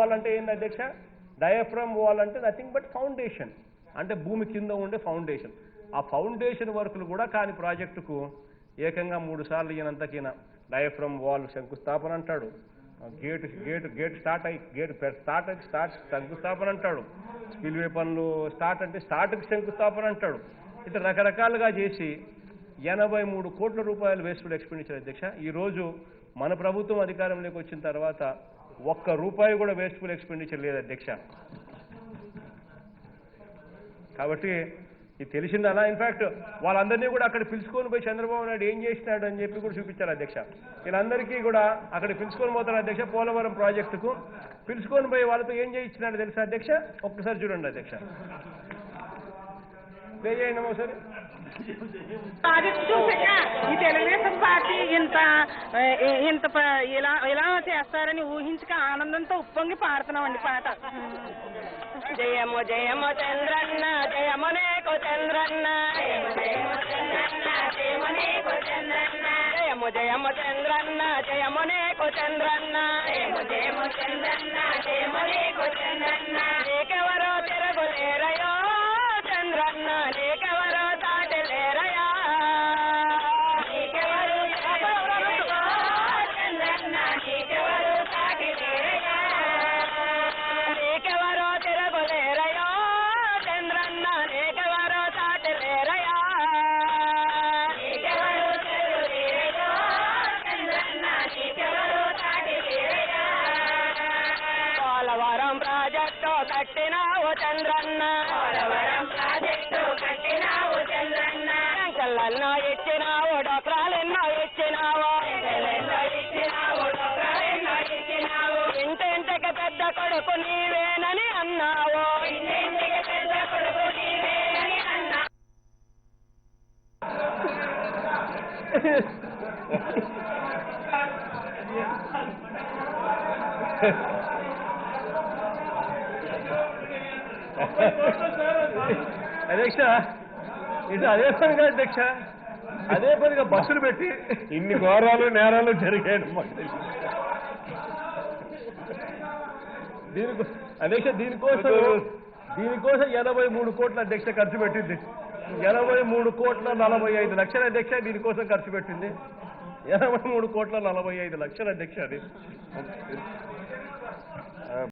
Wall అంటే ఏంది అధ్యక్ష? డయాఫ్రమ్ వాల్ అంటే నథింగ్ బట్ ఫౌండేషన్, అంటే భూమి కింద ఉండే ఫౌండేషన్. ఆ ఫౌండేషన్ వర్కులు కూడా కాని ప్రాజెక్టుకు ఏకంగా 3 సార్లు ఈయనంతకిన డయాఫ్రమ్ వాల్ శంకుస్థాపన అంటాడు, గేట్ స్టార్ట్ శంకుస్థాపన అంటాడు, స్పిల్వే పనులు స్టార్ట్కి శంకుస్థాపన అంటాడు. ఇట్లా రకరకాలుగా చేసి 83 కోట్ల రూపాయలు వేస్ట్ఫుల్ ఎక్స్పెండిచర్ అధ్యక్ష. ఈరోజు మన ప్రభుత్వం అధికారంలోకి వచ్చిన తర్వాత ₹1 కూడా వేస్ట్ఫుల్ ఎక్స్పెండిచర్ లేదు అధ్యక్ష. కాబట్టి ఇది తెలిసిందనా? ఇన్ఫాక్ట్ వాళ్ళందరినీ కూడా అక్కడ పిలుచుకొని పోయి చంద్రబాబు నాయుడు ఏం చేసినాడు అని చెప్పి కూడా చూపించారు అధ్యక్ష. వీళ్ళందరికీ కూడా అక్కడ పిలుచుకొని పోతారు అధ్యక్ష. పోలవరం ప్రాజెక్టుకు పిలుచుకొని పోయి వాళ్ళతో ఏం చేయించినాడు తెలుసా అధ్యక్ష? ఒక్కసారి చూడండి అధ్యక్ష, ప్లే చేయండి ఒకసారి. ప్రాజెక్టు చూసాక ఈ తెలుగుదేశం పార్టీ ఇలా చేస్తారని ఊహించక ఆనందంతో ఉప్పొంగి పాడుతున్నామండి పాట. జయము జయము చంద్రన్న జయము నీకు చంద్రన్న, జయము జయము చంద్రన్న జయము నీకు చంద్రన్న, నీకెవరో తిరగులేరయో చంద్రన్న, నీకెవరో తాటలేరయా, నీకెవరో తిరగులేరయో చంద్రన్న, నీకెవరో తాటలేరయా, పోలవరం ప్రాజెక్టు కట్టినావు చంద్రన్న, సంకలన్నో ఇచ్చినావు, డోక్రాలెన్నో ఇచ్చినావు, ఇంటింటికి పెద్ద కొడుకు నీవేనని అన్నావు, అధ్యక్ష. ఇది అదే పనిగా అధ్యక్ష, అదే పనిగా బస్సులు పెట్టి ఇన్ని ఘోరాలు నేరాలు జరిగాయి అధ్యక్ష. దీనికోసం 83 కోట్ల అధ్యక్ష ఖర్చు పెట్టింది. 83,45,00,000 అధ్యక్ష దీనికోసం ఖర్చు పెట్టింది. 83,45,00,000 అధ్యక్ష అది.